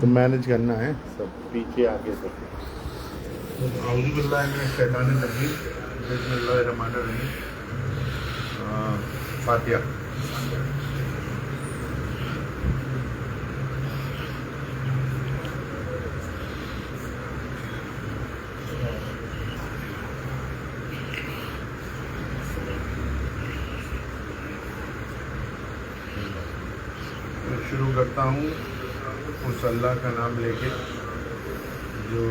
تو مینیج کرنا ہے سب پیچھے آگے سب. اعوذ باللہ من الشیطان الرجیم. بسم اللہ الرحمن الرحیم. فاتحہ. شروع کرتا ہوں اس اللہ کا نام لے کے جو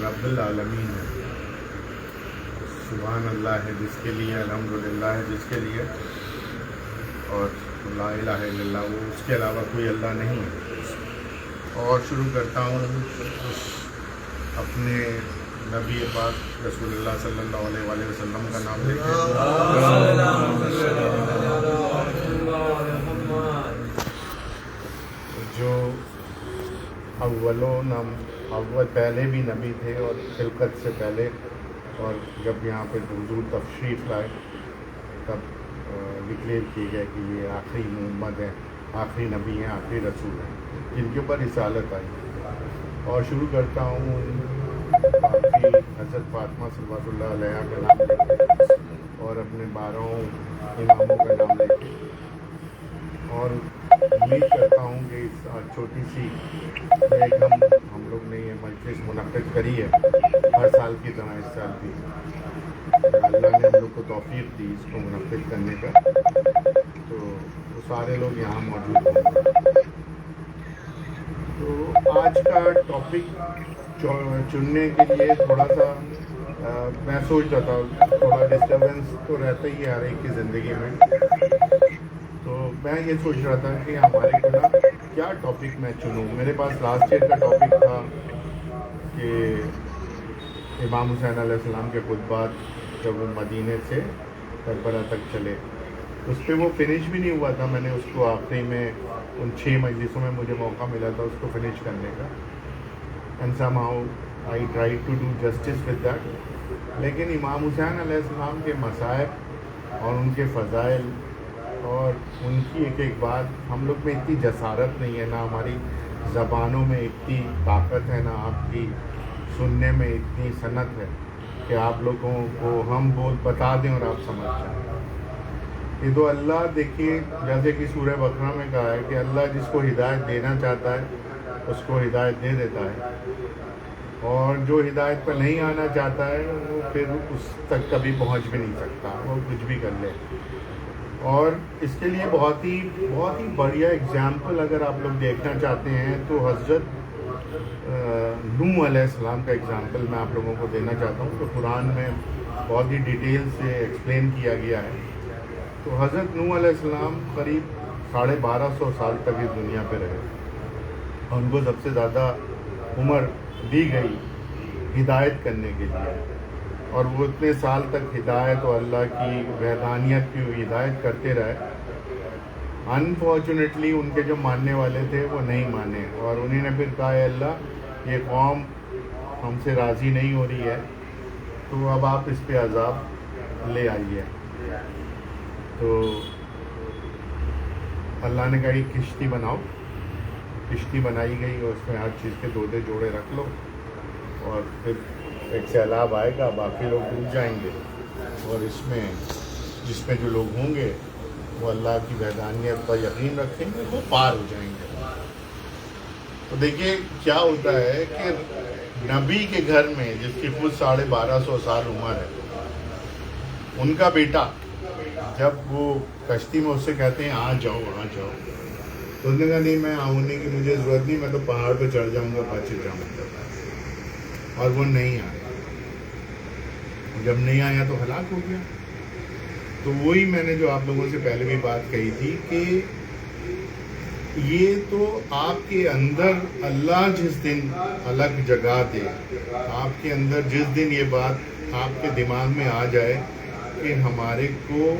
رب العالمین ہے. سبحان اللہ ہے جس کے لیے, الحمدللہ ہے جس کے لیے, اور لا الہ الا اللہ, وہ اس کے علاوہ کوئی اللہ نہیں ہے. اور شروع کرتا ہوں اپنے نبی پاک رسول اللہ صلی اللہ علیہ وآلہ وسلم کا نام لے کے, جو اول پہلے بھی نبی تھے اور خلقت سے پہلے, اور جب یہاں پہ حضور تشریف لائے تب ڈکلیئر کی گئے کہ یہ آخری محمد ہیں, آخری نبی ہیں, آخری رسول ہیں جن کے اوپر رسالت آئی. اور شروع کرتا ہوں باقی حضرت فاطمہ صلوات اللہ علیہ کا نام لے کے اور اپنے 12 اماموں کا نام لے کے, اور امید کرتا ہوں کہ اس چھوٹی سی ایک ہم لوگ نے یہ مجلس منعقد کری ہے ہر سال کی طرح اس سال بھی. اللہ نے ہم لوگ کو توفیق دی اس کو منعقد کرنے کا, تو وہ سارے لوگ یہاں موجود ہیں. تو آج کا ٹاپک چننے کے لیے تھوڑا سا میں سوچ رہا تھا, تھوڑا ڈسٹربنس تو رہتا ہی ہے ہر ایک کی زندگی میں, تو میں یہ سوچ رہا تھا کہ ہمارے کو نا کیا ٹاپک میں چنوں. میرے پاس لاسٹ ایئر کا ٹاپک تھا کہ امام حسین علیہ السلام کے خطبات جب وہ مدینے سے کربلا تک چلے, اس پہ وہ فنش بھی نہیں ہوا تھا. میں نے اس کو آخری میں ان 6 مجلسوں میں مجھے موقع ملا تھا اس کو فنش کرنے کا, and somehow I try to do justice with that. لیکن امام حسین علیہ السلام کے مصائب اور ان کے فضائل اور ان کی ایک ایک بات, ہم لوگ میں اتنی جسارت نہیں ہے, نہ ہماری زبانوں میں اتنی طاقت ہے, نہ آپ کی سننے میں اتنی صنعت ہے کہ آپ لوگوں کو ہم بتا دیں اور آپ سمجھ جائیں. یہ تو اللہ, دیکھیے جیسے کہ سورہ بقرہ میں کہا ہے کہ اللہ جس کو ہدایت دینا چاہتا ہے اس کو ہدایت دے دیتا ہے, اور جو ہدایت پر نہیں آنا چاہتا ہے وہ پھر اس تک کبھی پہنچ بھی نہیں سکتا, وہ کچھ بھی کر لے. اور اس کے لیے بہت ہی بڑھیا اگزامپل اگر آپ لوگ دیکھنا چاہتے ہیں تو حضرت نوح علیہ السلام کا اگزامپل میں آپ لوگوں کو دینا چاہتا ہوں. تو قرآن میں بہت ہی ڈیٹیل سے ایکسپلین کیا گیا ہے. تو حضرت نوح علیہ السلام قریب 1250 سال تک اس دنیا پہ رہے, اور ان کو سب سے زیادہ عمر دی گئی ہدایت کرنے کے لیے, اور وہ اتنے سال تک ہدایت اور اللہ کی وحدانیت کی ہدایت کرتے رہے. انفارچونیٹلی ان کے جو ماننے والے تھے وہ نہیں مانے, اور انہیں نے پھر کہا اے اللہ یہ قوم ہم سے راضی نہیں ہو رہی ہے, تو اب آپ اس پہ عذاب لے آئیے. تو اللہ نے کہا ایک کشتی بناؤ. کشتی بنائی گئی اور اس میں ہر چیز کے 2 جوڑے رکھ لو, اور پھر ایک سیلاب آئے گا, باقی لوگ ڈوب جائیں گے, اور اس میں جس میں جو لوگ ہوں گے وہ اللہ کی وحدانیت پر یقین رکھیں گے, وہ پار ہو جائیں گے. تو دیکھیے کیا ہوتا ہے کہ نبی کے گھر میں جس کی خود 1250 سال عمر ہے, ان کا بیٹا جب وہ کشتی میں اس سے کہتے ہیں آ جاؤ, تو اس نے کہا نہیں میں آنے کی مجھے ضرورت نہیں, میں تو پہاڑ پہ چڑھ جاؤں گا, بچ جاؤں گا. اور وہ نہیں آیا. جب نہیں آیا تو ہلاک ہو گیا. تو وہی میں نے جو آپ لوگوں سے پہلے بھی بات کہی تھی کہ یہ تو آپ کے اندر اللہ جس دن الگ جگہ دے, آپ کے اندر جس دن یہ بات آپ کے دماغ میں آ جائے کہ ہمارے کو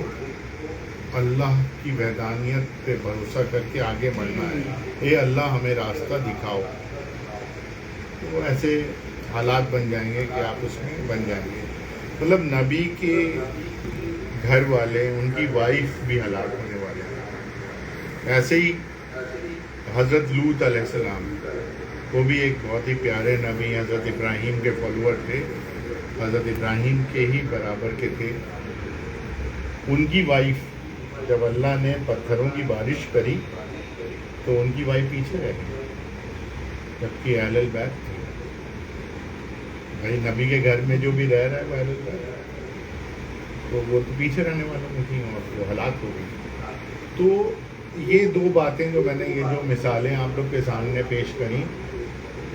اللہ کی وحدانیت پہ بھروسہ کر کے آگے بڑھنا ہے, اے اللہ ہمیں راستہ دکھاؤ, تو ایسے حالات بن جائیں گے کہ آپ اس میں بن جائیں گے. مطلب نبی کے گھر والے, ان کی وائف بھی ہلاک ہونے والے ہیں. ایسے ہی حضرت لوط علیہ السلام وہ بھی ایک بہت ہی پیارے نبی حضرت ابراہیم کے فالوور تھے، حضرت ابراہیم کے ہی برابر کے تھے. ان کی وائف جب اللہ نے پتھروں کی بارش کری تو ان کی وائف پیچھے رہ گئی، جبکہ اہل البیت تھی. بھائی نبی کے گھر میں جو بھی رہ رہا ہے وہ اہل البیت ہے، تو وہ تو پیچھے رہنے والوں میں تھیں اور وہ ہلاک ہو گئی. تو یہ دو باتیں جو میں نے یہ جو مثالیں آپ لوگ کے سامنے پیش کریں،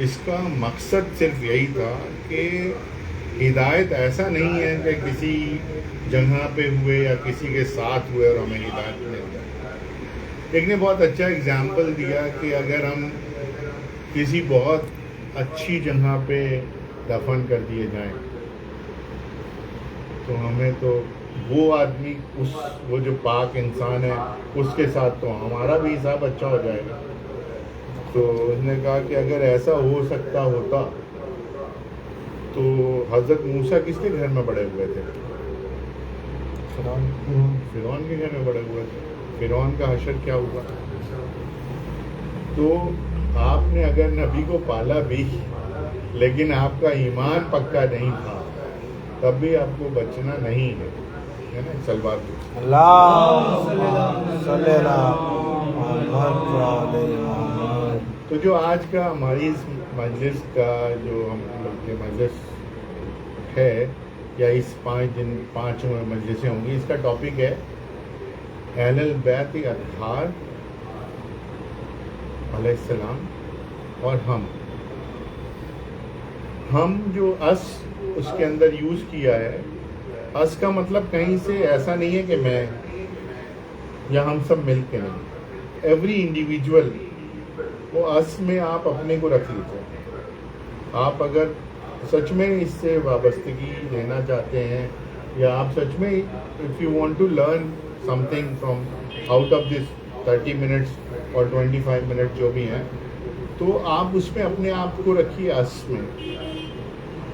اس کا مقصد صرف یہی تھا کہ ہدایت ایسا نہیں ہے کہ کسی جگہ پہ ہوئے یا کسی کے ساتھ ہوئے اور ہمیں ہدایت مل جائے. ایک نے بہت اچھا اگزامپل دیا کہ اگر ہم کسی بہت اچھی جگہ پہ دفن کر دیے جائیں تو ہمیں تو وہ آدمی وہ جو پاک انسان ہے اس کے ساتھ تو ہمارا بھی حساب اچھا ہو جائے گا. تو اس نے کہا کہ اگر ایسا ہو سکتا ہوتا تو حضرت موسیٰ کس کے گھر میں بڑے ہوئے تھے؟ فرعون کے گھر میں بڑے ہوئے تھے. فرعون کا حشر کیا ہوا؟ تو آپ نے اگر نبی کو پالا بھی لیکن آپ کا ایمان پکا نہیں تھا تب بھی آپ کو بچنا نہیں ہے نا. سلوات تو جو آج کا ہماری اس مجلس کا جو ہم لوگ کے مجلس ہے یا اس 5 مجلسیں ہوں گی، اس کا ٹاپک ہے اہل البیت اطہار علیہ السلام اور ہم جو اس کے اندر یوز کیا ہے. اس کا مطلب کہیں سے ایسا نہیں ہے کہ میں یا ہم سب مل کے نہیں. ایوری انڈیویجول وہ اس میں آپ اپنے کو رکھ لیتے ہیں. آپ اگر سچ میں اس سے وابستگی لینا چاہتے ہیں یا آپ سچ میں if you want to learn something from out of this 30 minutes اور 25 منٹ جو بھی ہیں، تو آپ اس میں اپنے آپ کو رکھیے اس میں.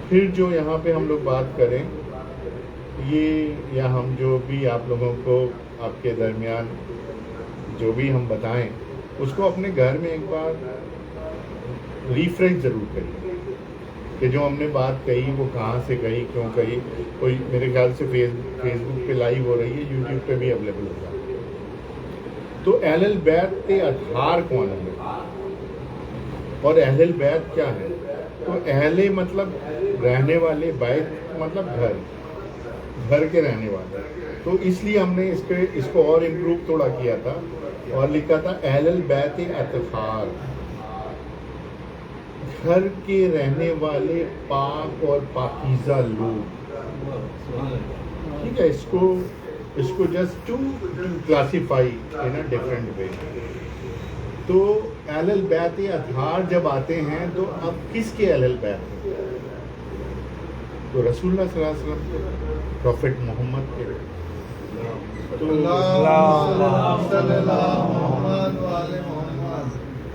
پھر جو یہاں پہ ہم لوگ بات کریں یہ یا ہم جو بھی آپ لوگوں کو آپ کے درمیان جو بھی ہم بتائیں اس کو اپنے گھر میں ایک بار ریفریش ضرور کریے کہ جو ہم نے بات کہی وہ کہاں سے کہی، کیوں کہی. کوئی میرے خیال سے فیس بک پہ لائیو ہو رہی ہے، یوٹیوب پہ بھی اویلیبل ہوگا. تو اہل البیت اطہار کون ہے اور اہل البیت کیا ہے؟ تو اہل مطلب رہنے والے، بیت مطلب گھر کے رہنے والے. تو اس لیے ہم نے اس کو اور امپروو تھوڑا کیا تھا اور لکھا تھا اہل البیت اطہار، گھر کے رہنے والے پاک اور پاکیزہ لوگ. ٹھیک ہے، اس کو just to classify in a different way. تو اہل البیت اطہار جب آتے ہیں تو اب کس کے اہل البیت ہیں؟ تو رسول اللہ صلی اللہ علیہ وسلم کے، پروفٹ محمد کے.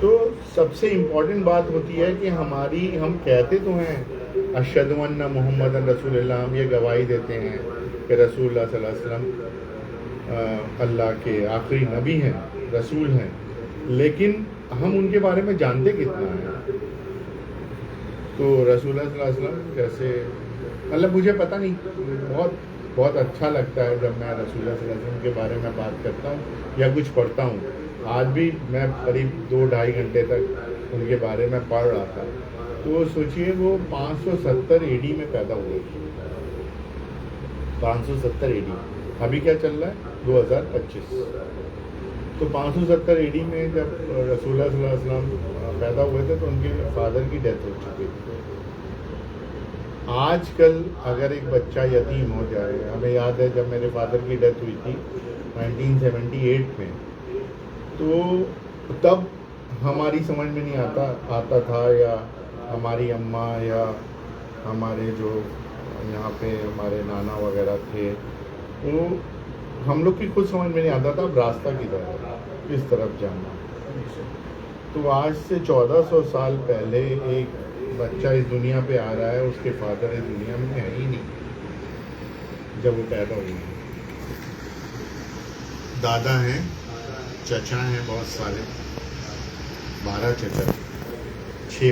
تو سب سے امپورٹنٹ بات ہوتی ہے کہ ہم کہتے تو ہیں اشہد ان محمد رسول اللہ، ہم یہ گواہی دیتے ہیں کہ رسول اللہ صلی اللہ علیہ وسلم اللہ کے آخری نبی ہیں، رسول ہیں، لیکن ہم ان کے بارے میں جانتے کتنا ہیں؟ تو رسول اللہ صلی اللہ علیہ وسلم جیسے مطلب مجھے پتہ نہیں، بہت اچھا لگتا ہے جب میں رسول اللہ صلی اللہ علیہ وسلم کے بارے میں بات کرتا ہوں یا کچھ پڑھتا ہوں. آج بھی میں قریب 2-2.5 گھنٹے تک ان کے بارے میں پڑھ رہا تھا. تو سوچئے وہ 570 AD میں پیدا ہوئے. 570 AD، ابھی کیا چل رہا ہے 2025. تو 570 AD میں جب رسول اللہ صلی اللہ علیہ وسلم پیدا ہوئے تھے تو ان کے فادر کی ڈیتھ ہو چکی تھی. آج کل اگر ایک بچہ یتیم ہو جائے، ہمیں یاد ہے جب میرے فادر کی ڈیتھ ہوئی تھی 1978 میں، تو تب ہماری سمجھ میں نہیں آتا تھا، یا ہماری اماں یا ہمارے جو یہاں پہ ہمارے نانا وغیرہ تھے، وہ ہم لوگ کی خود سمجھ میں نہیں آتا تھا اب راستہ کدھر ہے، کس طرف جانا. تو آج سے 1400 سال پہلے ایک بچہ اس دنیا پہ آ رہا ہے، اس کے فادر اس دنیا میں ہے ہی نہیں جب وہ پیدا ہوئی. دادا ہیں، چچا ہیں بہت سارے، 12 چچا. 6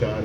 4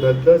10-10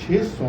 600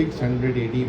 600 AD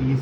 30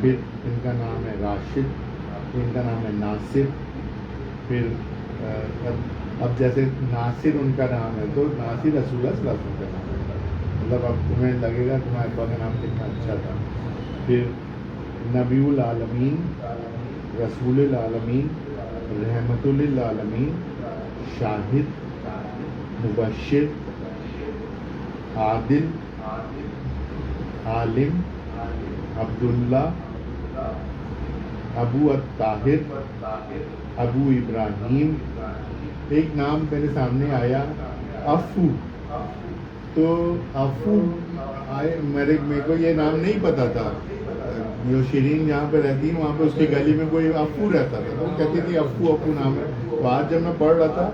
پھر ان کا نام ہے راشد، پھر ان کا نام ہے ناصر، پھر اب جیسے ناصر ان کا نام ہے تو ناصر رسول اللہ صلی اللہ علیہ وسلم کا نام ہے، مطلب اب تمہیں لگے گا تمہارے ابا کا نام کتنا اچھا تھا. پھر نبی العالمین، رسول العالمین، رحمت للعالمین، شاہد، مبشر، عادل، عالم، عبداللہ، ابو الطاہر، ابو ابراہیم. ایک نام میرے سامنے آیا افو، تو افو آئے میرے کو یہ نام نہیں پتا تھا. جو شیرین جہاں پہ رہتی ہے وہاں پہ اس کی گلی میں کوئی افو رہتا تھا تو وہ کہتی تھی افو افو نام ہے. تو آج جب میں پڑھ رہا تھا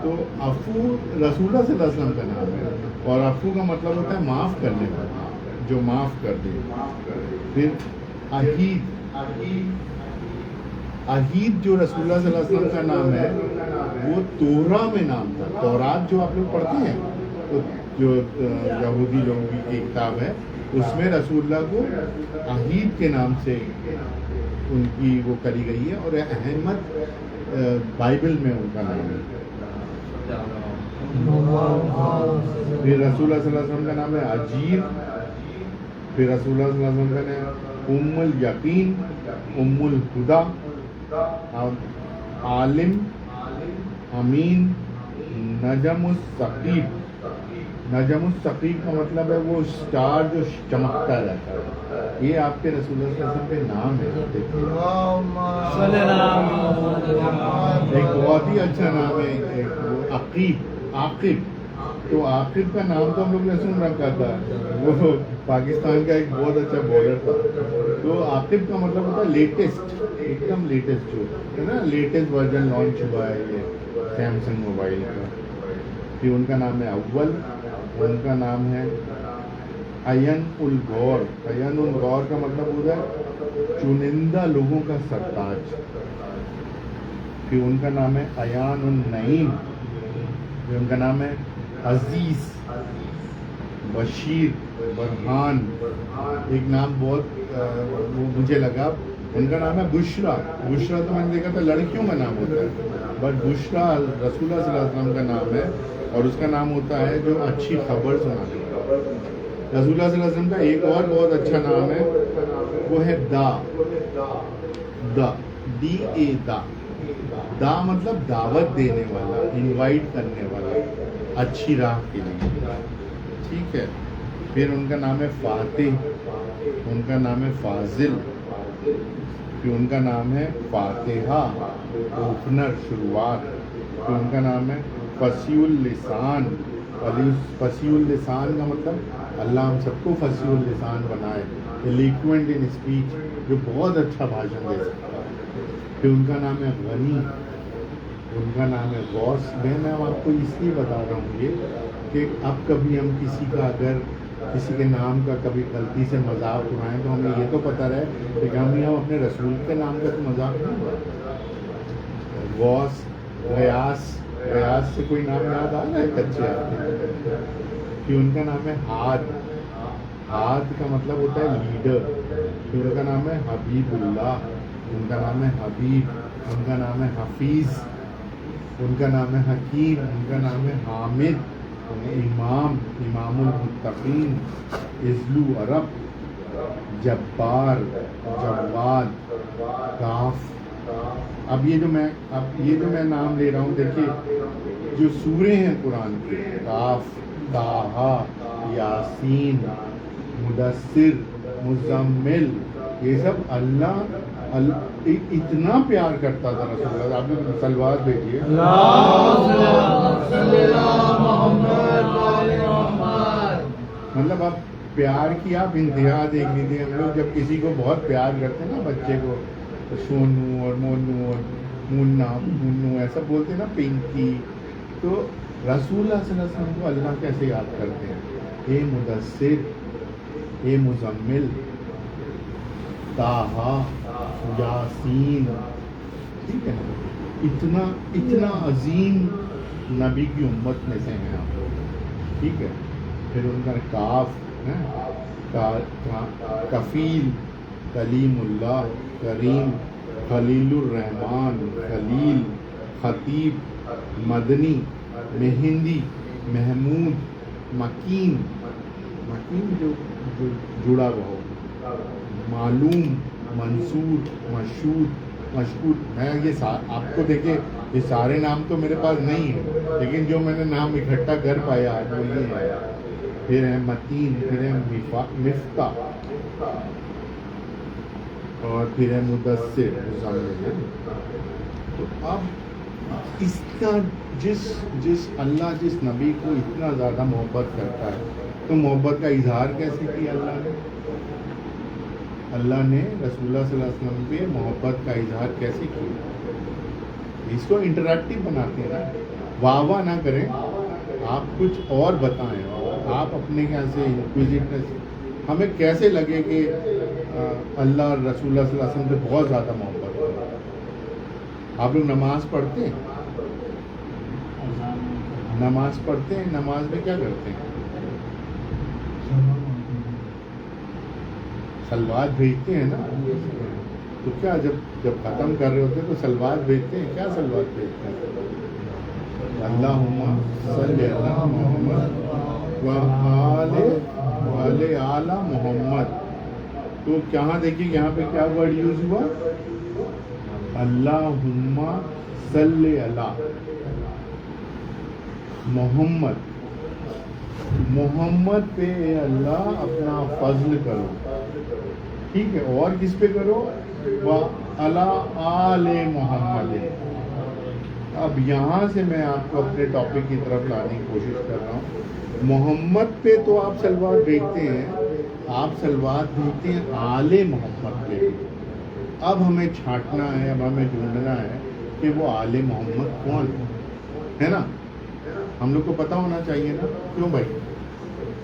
تو افو رسول اللہ صلی اللہ علیہ وسلم کا نام ہے، اور افو کا مطلب ہوتا ہے معاف کرنے والا، جو معاف کر دے. پھر اہید، اہید جو رسول اللہ صلی اللہ علیہ وسلم کا نام ہے وہ تورا میں نام تھا. تورات جو آپ لوگ پڑھتے ہیں تو جو یہودی لوگوں کی کتاب ہے اس میں رسول اللہ کو اہید کے نام سے ان کی وہ کری گئی ہے، اور احمد بائبل میں ان کا نام ہے. پھر رسول اللہ صلی اللہ علیہ وسلم کا نام ہے عجیب. پھر رسول اللہ صلی اللہ علیہ وسلم کا نام ام الیقین، ام الہدا، عالم، امین، نجم الثقیب. نجم الثقیب کا مطلب ہے وہ اسٹار جو چمکتا رہتا ہے. یہ آپ کے رسول اللہ صلی اللہ علیہ وسلم کے نام ہے. ایک بہت ہی اچھا نام ہے عقیب، عاقب. تو عاقب کا نام تو ہم لوگ نے سن رکھا تھا، وہ پاکستان کا ایک بہت اچھا بالر تھا. تو عاقب کا مطلب ہوتا ہے لیٹسٹ، ایک دم لیٹسٹ جو ہے نا، لیٹسٹ ورژن لانچ ہوا ہے یہ سیمسنگ موبائل کا. پھر ان کا نام ہے اول، ان کا نام ہے عین الغور. عین الغور کا مطلب ہوتا ہے چنندہ لوگوں کا سرتاج. پھر ان کا نام ہے عیان النعیم. پھر ان کا نام ہے عزیز، بشیر، برہان. ایک نام بہت وہ مجھے لگا، ان کا نام ہے بشرا. بشرا تو میں نے دیکھا تھا لڑکیوں کا نام ہوتا ہے، بٹ بشرا رسول اللہ صلی اللہ علیہ وسلم کا نام ہے، اور اس کا نام ہوتا ہے جو اچھی خبر سنانے والا. رسول اللہ صلی اللہ علیہ وسلم کا ایک اور بہت اچھا نام ہے، وہ ہے دا. دا، ڈی اے، دا. دا مطلب دعوت دینے والا، انوائٹ کرنے والا اچھی راہ کے لیے. ٹھیک ہے. پھر ان کا نام ہے فاتح، ان کا نام ہے فاضل. پھر ان کا نام ہے فاتحہ، اوپنر، شروعات. پھر ان کا نام ہے فصیح اللسان. فصیح اللسان کا مطلب اللہ ہم سب کو فصیح اللسان بنائے، الیکوینٹ ان اسپیچ، جو بہت اچھا بھاشن دے سکتا ہے. پھر ان کا نام ہے غنی، ان کا نام ہے غوث. میں آپ کو اس لیے بتا رہا ہوں یہ کہ اب کبھی ہم کسی کا اگر کسی کے نام کا کبھی غلطی سے مذاق اڑائیں تو ہمیں یہ تو پتہ رہے کہ ہم اپنے رسول کے نام کا تو مذاق نہیں اڑائیں. غوث، غیاث. غیاث سے کوئی نام یاد آ رہا ہے کچے آپ کے؟ پھر ان کا نام ہے ہاد. ہاد کا مطلب ہوتا ہے لیڈر. پھر ان کا نام ہے حبیب اللہ، ان کا نام ہے حبیب. ان کا نام ہے حفیظ، ان کا نام ہے حکیم. ان کا نام ہے حامد، امام، امام المتقین، اذلو عرب، جبار، جواد، کاف. اب یہ جو میں نام لے رہا ہوں، دیکھیے جو سورے ہیں قرآن کے، کاف، طٰہٰ، یاسین، مدثر، مزمل، یہ سب اللہ اتنا پیار کرتا تھا رسول اللہ. آپ نے سلوات بھیجیے. مطلب آپ پیار کی آپ انتہا دیکھ لیجیے. ہم لوگ جب کسی کو بہت پیار کرتے ہیں نا، بچے کو سونو اور مونو اور منا منو ایسا بولتے ہیں نا، پنکی، تو رسول اللہ صلی اللہ علیہ وسلم کو اللہ کیسے یاد کرتے ہیں؟ اے مدثر، اے مزمل، طٰہٰ، یاسین. ٹھیک ہے نا، اتنا عظیم نبی کی امت میں سے ہیں آپ لوگ. ٹھیک ہے. پھر ان کا کاف، کفیل، کلیم اللہ، کریم، خلیل الرحمان، خلیل، خطیب، مدنی، مہندی، محمود، مکین، مکین جو جڑا ہوا ہو، معلوم، منصور، مشہود، مشہور. میں یہ آپ کو دیکھیں یہ سارے نام تو میرے پاس نہیں ہیں، لیکن جو میں نے نام اکٹھا کر پایا آج وہ یہ ہے. پھر ہے متین، پھر ہے مفتاح، اور پھر ہے مدثر. تو اب اس کا جس اللہ جس نبی کو اتنا زیادہ محبت کرتا ہے تو محبت کا اظہار کیسے کیا اللہ نے رسول اللہ صلی اللہ علیہ وسلم پہ محبت کا اظہار کیسے کیا؟ اس کو انٹریکٹیو بناتے ہیں نا. واہ واہ نہ کریں، آپ کچھ اور بتائیں، آپ اپنے خیال سے انکویزیٹنس. ہمیں کیسے لگے کہ اللہ رسول اللہ صلی اللہ علیہ وسلم پہ بہت زیادہ محبت کرتا ہے. آپ لوگ نماز پڑھتے ہیں، نماز میں کیا کرتے ہیں؟ سلوات بھیجتے ہیں نا. تو کیا جب ختم کر رہے ہوتے ہیں تو سلوات بھیجتے ہیں؟ کیا سلوات بھیجتے ہیں؟ اللہم صلی علی محمد و آل محمد. تو کہاں دیکھیے یہاں پہ کیا ورڈ یوز ہوا؟ اللہم صلی علی محمد. محمد پہ اے اللہ اپنا فضل کرو، ٹھیک ہے، اور کس پہ کرو؟ وَعَلَىٰ آلِ محمد. اب یہاں سے میں آپ کو اپنے ٹاپک کی طرف لانے کی کوشش کر رہا ہوں. محمد پہ تو آپ سلوات بھیجتے ہیں، آپ سلوات بھیجتے ہیں آل محمد پہ. اب ہمیں چھانٹنا ہے، اب ہمیں ڈھونڈنا ہے کہ وہ آل محمد کون ہے نا. ہم لوگ کو پتہ ہونا چاہیے نا، کیوں بھائی؟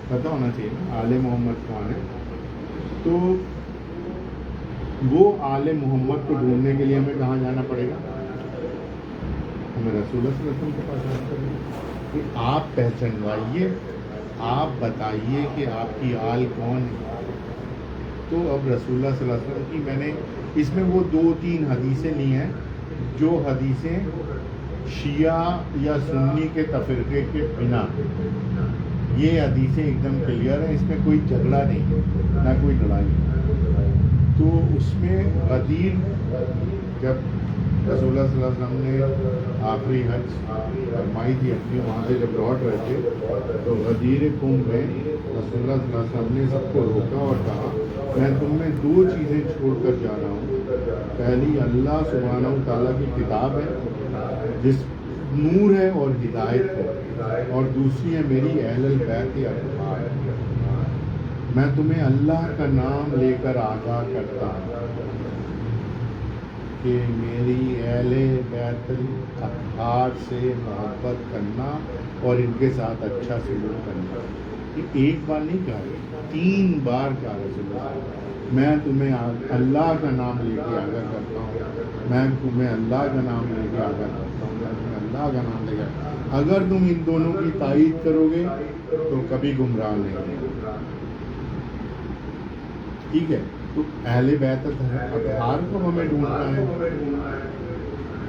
پتہ ہونا چاہیے نا آل محمد کون ہے. تو وہ آل محمد کو ڈھونڈنے کے لیے ہمیں کہاں جانا پڑے گا؟ ہمیں رسول اللہ صلی اللہ علیہ وسلم کے پاس جانا پڑے گا کہ آپ پہچانوائیے، آپ بتائیے کہ آپ کی آل کون ہے. تو اب رسول اللہ صلی اللہ علیہ وسلم کی میں نے اس میں وہ 2-3 حدیثیں لی ہیں جو حدیثیں شیعہ یا سنی کے تفرقے کے بنا، یہ حدیثیں ایک دم کلیئر ہیں، اس میں کوئی جھگڑا نہیں، نہ کوئی لڑائی. تو اس میں غدیر، جب رسول اللہ صلی اللہ علیہ وسلم نے آخری حج فرمائی تھی اپنی، وہاں سے جب لوٹ رہے تھے تو غدیر کنب میں رسول اللہ صلی اللہ علیہ وسلم نے سب کو روکا اور کہا میں تم میں 2 چیزیں چھوڑ کر جا رہا ہوں. پہلی اللہ سبحانہ و تعالیٰ کی کتاب ہے جس نور ہے اور ہدایت ہے، اور دوسری ہے میری اہل البیت اطہار. میں تمہیں اللہ کا نام لے کر آگاہ کرتا ہوں کہ میری اہل بیت اطہار سے محبت کرنا اور ان کے ساتھ اچھا سلوک کرنا. یہ ایک بار نہیں کہا، 3 بار کہا رسول اللہ. میں تمہیں اللہ کا نام لے کے آگاہ کرتا ہوں، میں تمہیں اللہ کا نام لے کے آگاہ کرتا ہوں، میں تمہیں اللہ کا نام لے کے. اگر تم ان دونوں کی تائید کرو گے تو کبھی گمراہ نہیں ہوگے، ٹھیک ہے. تو اہل بیت اطہار کو ہمیں ڈھونڈنا ہے.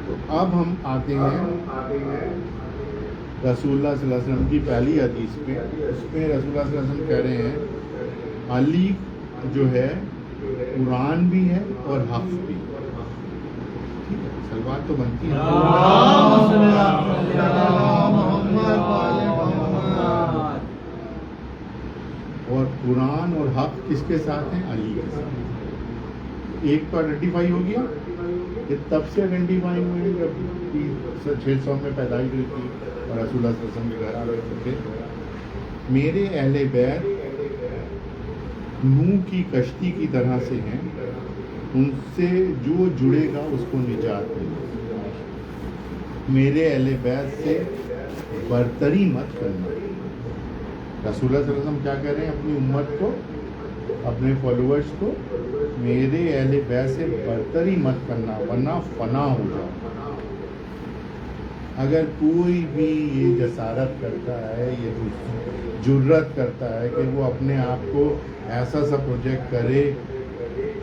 تو اب ہم آتے ہیں رسول اللہ صلی اللہ علیہ وسلم کی پہلی حدیث پہ. اس پہ رسول اللہ صلی اللہ علیہ وسلم کہہ رہے ہیں علی جو ہے قرآن بھی ہے اور حق بھی. ٹھیک ہے، سلوات تو بنتی ہے. اور قرآن اور حق کس کے ساتھ ہیں؟ علی کے ساتھ. ایک تو آئیڈینٹیفائی ہو گیا، یہ تب سے آئیڈینٹیفائی ہوئے جب 600 میں پیدائش ہوئی تھی اور رسول اللہ صلی اللہ علیہ وسلم کے گھر آ رہے تھے. میرے اہل بیت نوح کی کشتی کی طرح سے ہیں، ان سے جو جڑے گا اس کو نجات ملے گی. میرے اہل بیت سے برتری مت کرنا. رسول اللہ صلی اللہ علیہ وسلم کیا کہہ رہے ہیں اپنی امت کو، اپنے فالوورز کو؟ میرے اہل بیت سے برتری مت کرنا ورنہ فنا ہو جاؤ. اگر کوئی بھی یہ جسارت کرتا ہے، یہ جرت کرتا ہے کہ وہ اپنے آپ کو ایسا سا پروجیکٹ کرے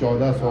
1400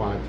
5।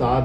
7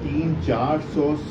300-400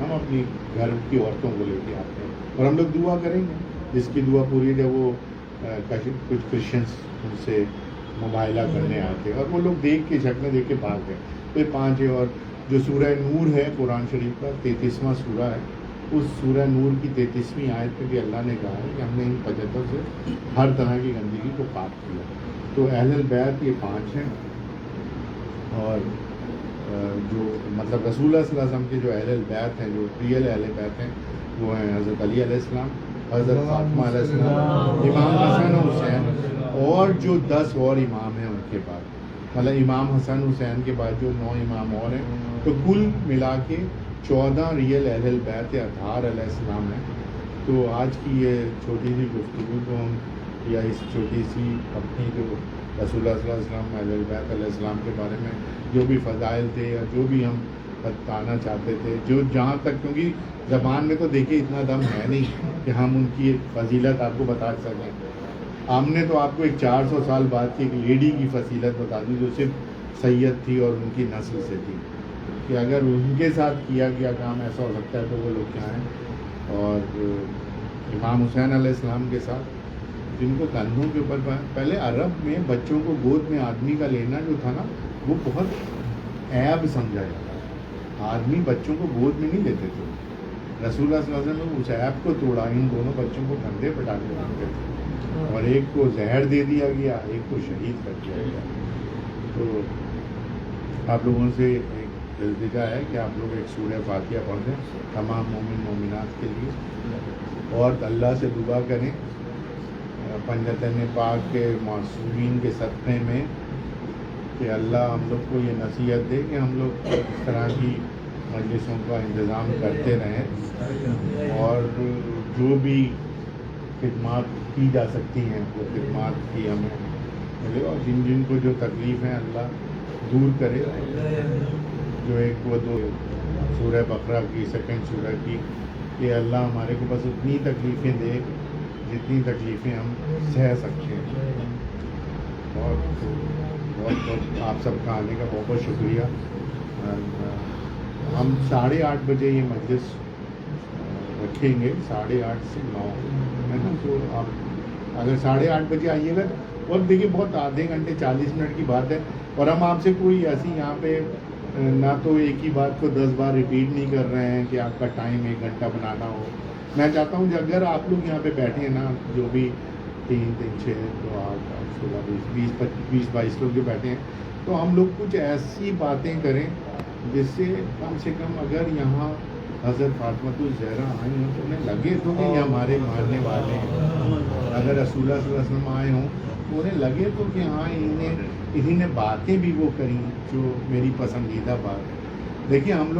ہم اپنی گھر کی عورتوں کو لے کے آتے ہیں اور ہم لوگ دعا کریں گے. جس کی دعا پوری جب وہ کچھ کرسچنس ان سے مباہلہ کرنے آتے اور وہ لوگ دیکھ کے شکلیں دیکھ کے بھاگ گئے. تو یہ 5 ہے. اور جو سورہ نور ہے قرآن شریف کا 33واں سورہ ہے, اس سورہ نور کی 33ویں آیت پہ بھی اللہ نے کہا ہے کہ ہم نے ان 75 سے ہر طرح کی گندگی کو پاک کیا. تو اہل البیت یہ 5 ہیں. اور جو مطلب رسول اللہ صلی اللہ علیہ وسلم کے جو اہل البیت ہیں, جو ریئل اہل بیت ہیں, وہ ہیں حضرت علی علیہ السلام, حضرت فاطمہ علیہ السلام, امام حسن و حسین, اور جو 10 اور امام ہیں ان کے بعد, مطلب امام حسن حسین کے بعد جو 9 امام اور ہیں. تو کل ملا کے 14 ریئل اہل البیت اطہار علیہ السلام ہیں. تو آج کی یہ چھوٹی سی گفتگو کو ہم, یا اس چھوٹی سی اپنی جو رسول اللہ صلی اللہ علیہ وسلم اہل البیت علیہ السلام کے بارے میں جو بھی فضائل تھے یا جو بھی ہم بتانا چاہتے تھے, جو جہاں تک, کیونکہ زبان میں تو دیکھیے اتنا دم ہے نہیں کہ ہم ان کی ایک فضیلت آپ کو بتا سکیں. ہم نے تو آپ کو ایک 400 سال بعد کی ایک لیڈی کی فضیلت بتا دی جو صرف سید تھی اور ان کی نسل سے تھی, کہ اگر ان کے ساتھ کیا گیا کام ایسا ہو سکتا ہے تو وہ لوگ کیا ہیں. اور امام حسین علیہ السلام کے ساتھ جن کو کندھوں کے اوپر, پہلے عرب میں بچوں کو گود میں آدمی کا لینا جو تھا نا وہ بہت عیب سمجھا جاتا تھا. آدمی بچوں کو گود میں نہیں لیتے تھے. رسول اللہ صلی اللہ علیہ وسلم نے اس عیب کو توڑا, ان دونوں بچوں کو کندھے پہ ڈال کے رکھتے تھے, اور ایک کو زہر دے دیا گیا, ایک کو شہید کر دیا گیا. تو آپ لوگوں سے ایک التجا ہے کہ آپ لوگ ایک سورہ فاتحہ پڑھ دیں تمام مومن مومنات کے لیے, اور اللہ سے دعا کریں پنجتن پاک کے معصومین کے صدقے میں کہ اللہ ہم لوگ کو یہ نصیحت دے کہ ہم لوگ اس طرح کی مجلسوں کا انتظام کرتے رہیں, اور جو بھی خدمات کی جا سکتی ہیں وہ خدمات کی ہمیں ملے, اور جن جن کو جو تکلیف ہیں اللہ دور کرے. جو ایک وہ 2 سورہ بقرہ کی 2 سورہ کی, کہ اللہ ہمارے کو بس اتنی تکلیفیں دے جتنی تکلیفیں ہم سہ سکتے ہیں. بہت بہت آپ سب کا آنے کا بہت بہت شکریہ. ہم 8:30 بجے یہ مجلس رکھیں گے, 8:30 سے 9 ہے نا. تو آپ اگر 8:30 بجے آئیے گا, اور دیکھیے بہت آدھے گھنٹے 40 منٹ کی بات ہے, اور ہم آپ سے کوئی ایسی یہاں پہ نہ تو ایک ہی بات کو 10 بار ریپیٹ نہیں کر رہے ہیں کہ آپ کا ٹائم 1 گھنٹہ بنانا ہو. میں چاہتا ہوں کہ اگر آپ لوگ یہاں پہ بیٹھے ہیں نا, جو بھی 3 6 تو 8 16 20 22 لوگ جو بیٹھے ہیں, تو ہم لوگ کچھ ایسی باتیں کریں جس سے کم اگر یہاں حضرت فاطمۃ الزہرا آئی ہوں تو انہیں لگے تو کہ یہ ہمارے ماننے والے ہیں. اگر رسول اللہ صلی اللہ علیہ وسلم آئے ہوں تو انہیں لگے تو کہ ہاں انہیں نے باتیں بھی وہ کریں جو میری پسندیدہ بات ہے. دیکھیے ہم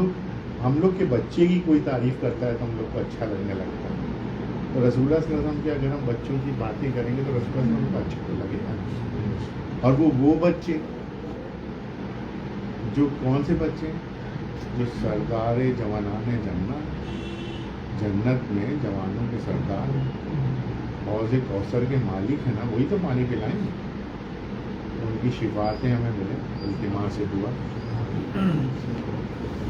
لوگ کے بچے کی کوئی تعریف کرتا ہے تو ہم لوگ کو اچھا لگنے لگتا ہے. تو رسول اللہ صلی اللہ علیہ وسلم کی اگر ہم بچوں کی باتیں کریں گے تو رسول اللہ صلی اللہ علیہ وسلم کو اچھا تو لگے گا. اور وہ بچے جو کون سے بچے جو سردار جوانان جنت میں جوانوں کے سردار حوض کوثر کے مالک ہیں نا, وہی تو پانی پلائیں گے. ان کی شفاعتیں ہمیں ملیں, التماس سے دعا.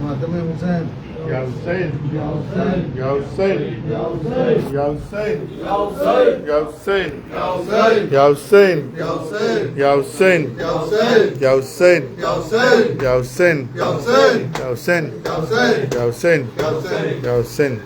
ماتم حسین یا حسین یا حسین یا حسین یا حسین یا حسین یا حسین یا حسین یا حسین یا حسین یا حسین یا حسین یا حسین یا حسین یا حسین یا حسین یا حسین یا حسین یا حسین.